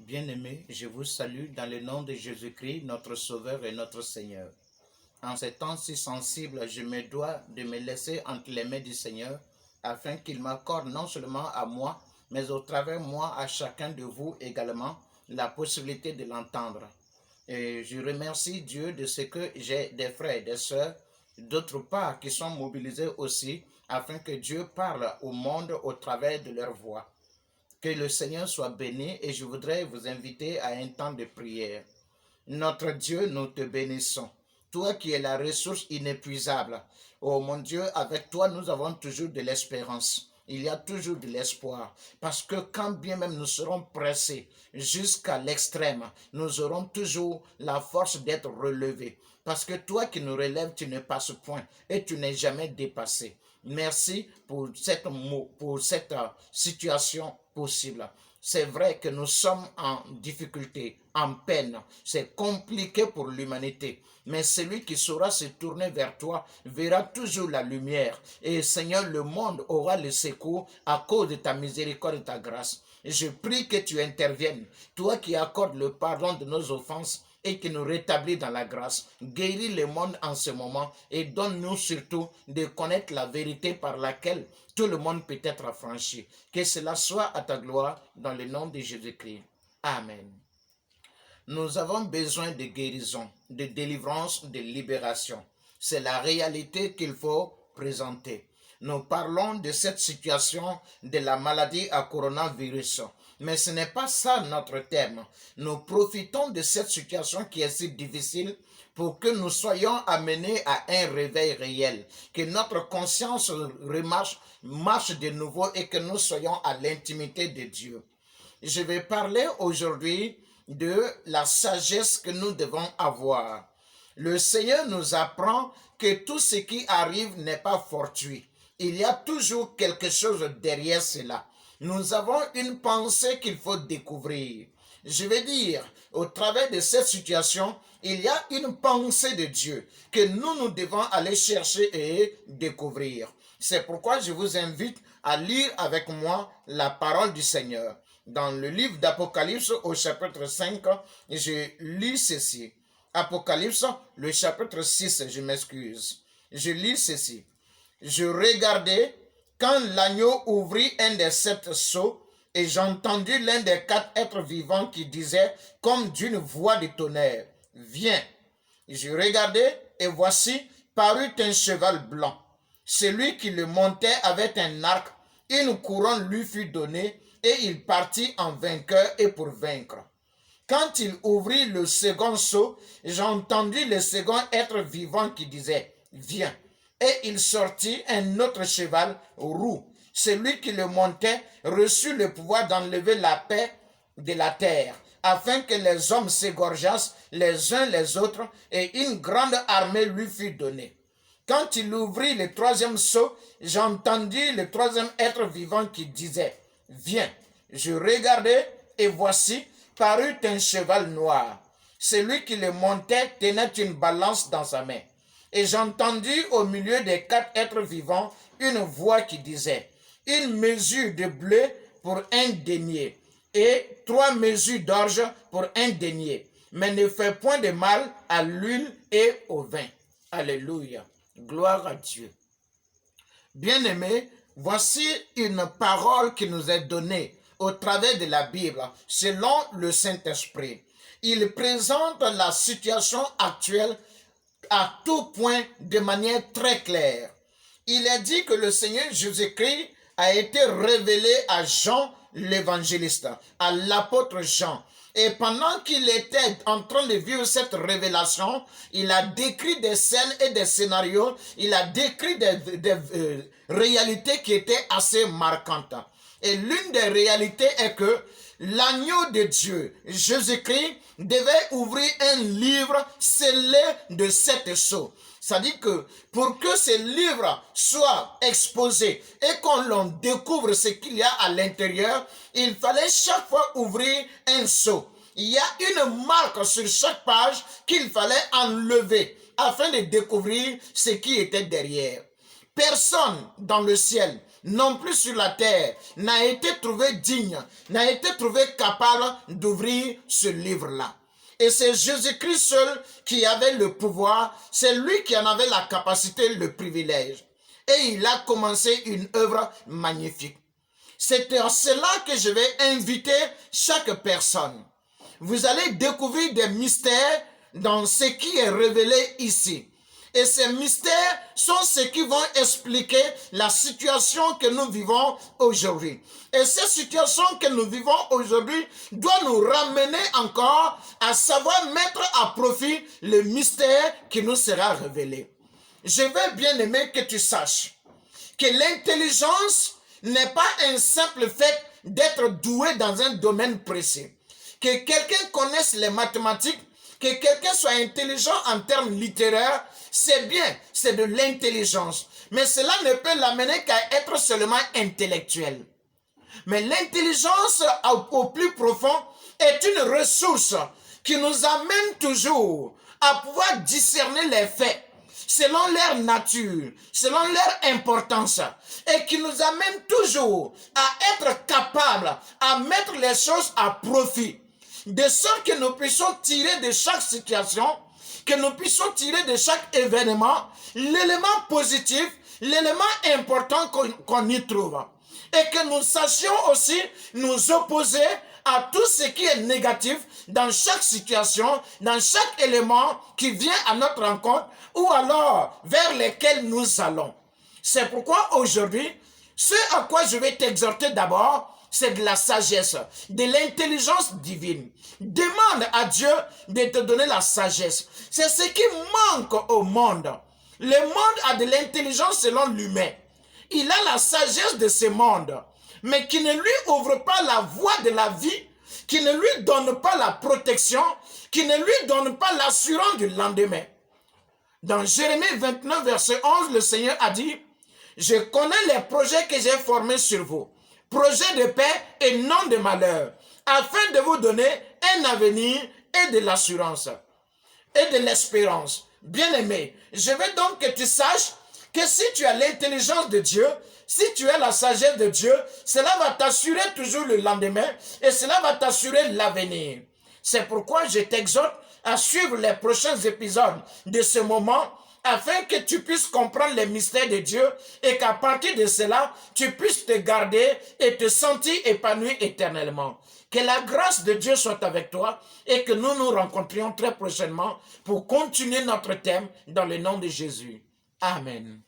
Bien-aimés, je vous salue dans le nom de Jésus-Christ, notre Sauveur et notre Seigneur. En ces temps si sensibles, je me dois de me laisser entre les mains du Seigneur, afin qu'il m'accorde non seulement à moi, mais au travers moi à chacun de vous également, la possibilité de l'entendre. Et je remercie Dieu de ce que j'ai des frères et des sœurs, d'autre part, qui sont mobilisés aussi, afin que Dieu parle au monde au travers de leur voix. Que le Seigneur soit béni et je voudrais vous inviter à un temps de prière. Notre Dieu, nous te bénissons. Toi qui es la ressource inépuisable. Oh mon Dieu, avec toi, nous avons toujours de l'espérance. Il y a toujours de l'espoir. Parce que quand bien même nous serons pressés jusqu'à l'extrême, nous aurons toujours la force d'être relevés. Parce que toi qui nous relèves, tu ne passes point et tu n'es jamais dépassé. Merci pour cette situation possible. C'est vrai que nous sommes en difficulté, en peine. C'est compliqué pour l'humanité. Mais celui qui saura se tourner vers toi verra toujours la lumière. Et Seigneur, le monde aura le secours à cause de ta miséricorde et de ta grâce. Et je prie que tu interviennes. Toi qui accordes le pardon de nos offenses et qui nous rétablit dans la grâce. Guéris le monde en ce moment et donne-nous surtout de connaître la vérité par laquelle tout le monde peut être affranchi. Que cela soit à ta gloire dans le nom de Jésus-Christ. Amen. Nous avons besoin de guérison, de délivrance, de libération. C'est la réalité qu'il faut présenter. Nous parlons de cette situation de la maladie à coronavirus. Mais ce n'est pas ça notre thème. Nous profitons de cette situation qui est si difficile pour que nous soyons amenés à un réveil réel, que notre conscience marche de nouveau et que nous soyons à l'intimité de Dieu. Je vais parler aujourd'hui de la sagesse que nous devons avoir. Le Seigneur nous apprend que tout ce qui arrive n'est pas fortuit. Il y a toujours quelque chose derrière cela. Nous avons une pensée qu'il faut découvrir. Je vais dire, au travers de cette situation, il y a une pensée de Dieu que nous devons aller chercher et découvrir. C'est pourquoi je vous invite à lire avec moi la parole du Seigneur. Dans le livre d'Apocalypse au chapitre 5, je lis ceci. Apocalypse, le chapitre 6, je m'excuse. Je lis ceci. Je regardais quand l'agneau ouvrit un des 7 sceaux et j'entendis l'un des 4 êtres vivants qui disait comme d'une voix de tonnerre, « Viens !» Je regardais et voici parut un cheval blanc. Celui qui le montait avait un arc, une couronne lui fut donnée et il partit en vainqueur et pour vaincre. Quand il ouvrit le second sceau, j'entendis le second être vivant qui disait, « Viens !» Et il sortit un autre cheval roux. Celui qui le montait reçut le pouvoir d'enlever la paix de la terre, afin que les hommes s'égorgeassent les uns les autres, et une grande armée lui fut donnée. Quand il ouvrit le troisième sceau, j'entendis le troisième être vivant qui disait, « Viens !» Je regardai, et voici, parut un cheval noir. Celui qui le montait tenait une balance dans sa main. Et j'entendis au milieu des 4 êtres vivants une voix qui disait, « Une mesure de blé pour un denier, et 3 mesures d'orge pour un denier, mais ne fais point de mal à l'huile et au vin. » Alléluia. Gloire à Dieu. Bien-aimés, voici une parole qui nous est donnée au travers de la Bible, selon le Saint-Esprit. Il présente la situation actuelle à tout point de manière très claire. Il est dit que le Seigneur Jésus-Christ a été révélé à Jean l'évangéliste, à l'apôtre Jean. Et pendant qu'il était en train de vivre cette révélation, il a décrit des scènes et des scénarios, il a décrit des réalités qui étaient assez marquantes. Et l'une des réalités est que l'agneau de Dieu, Jésus-Christ, devait ouvrir un livre scellé de 7 sceaux. C'est-à-dire que pour que ce livre soit exposé et qu'on découvre ce qu'il y a à l'intérieur, il fallait chaque fois ouvrir un sceau. Il y a une marque sur chaque page qu'il fallait enlever afin de découvrir ce qui était derrière. Personne dans le ciel non plus sur la terre, n'a été trouvé digne, n'a été trouvé capable d'ouvrir ce livre-là. Et c'est Jésus-Christ seul qui avait le pouvoir, c'est lui qui en avait la capacité, le privilège. Et il a commencé une œuvre magnifique. C'est en cela que je vais inviter chaque personne. Vous allez découvrir des mystères dans ce qui est révélé ici. Et ces mystères sont ceux qui vont expliquer la situation que nous vivons aujourd'hui. Et cette situation que nous vivons aujourd'hui doit nous ramener encore à savoir mettre à profit le mystère qui nous sera révélé. Je veux bien aimer que tu saches que l'intelligence n'est pas un simple fait d'être doué dans un domaine précis. Que quelqu'un connaisse les mathématiques, que quelqu'un soit intelligent en termes littéraires, c'est bien, c'est de l'intelligence. Mais cela ne peut l'amener qu'à être seulement intellectuel. Mais l'intelligence au plus profond est une ressource qui nous amène toujours à pouvoir discerner les faits selon leur nature, selon leur importance, et qui nous amène toujours à être capables à mettre les choses à profit, de sorte que nous puissions tirer de chaque situation, que nous puissions tirer de chaque événement l'élément positif, l'élément important qu'on y trouve. Et que nous sachions aussi nous opposer à tout ce qui est négatif dans chaque situation, dans chaque élément qui vient à notre rencontre ou alors vers lesquels nous allons. C'est pourquoi aujourd'hui, ce à quoi je vais t'exhorter d'abord, c'est de la sagesse, de l'intelligence divine. Demande à Dieu de te donner la sagesse. C'est ce qui manque au monde. Le monde a de l'intelligence selon l'humain. Il a la sagesse de ce monde, mais qui ne lui ouvre pas la voie de la vie, qui ne lui donne pas la protection, qui ne lui donne pas l'assurance du lendemain. Dans Jérémie 29, verset 11, le Seigneur a dit, « Je connais les projets que j'ai formés sur vous, projets de paix et non de malheur, afin de vous donner un avenir et de l'assurance et de l'espérance. » Bien-aimé, je veux donc que tu saches que si tu as l'intelligence de Dieu, si tu as la sagesse de Dieu, cela va t'assurer toujours le lendemain et cela va t'assurer l'avenir. C'est pourquoi je t'exhorte à suivre les prochains épisodes de ce moment afin que tu puisses comprendre les mystères de Dieu et qu'à partir de cela, tu puisses te garder et te sentir épanoui éternellement. Que la grâce de Dieu soit avec toi et que nous nous rencontrions très prochainement pour continuer notre thème dans le nom de Jésus. Amen.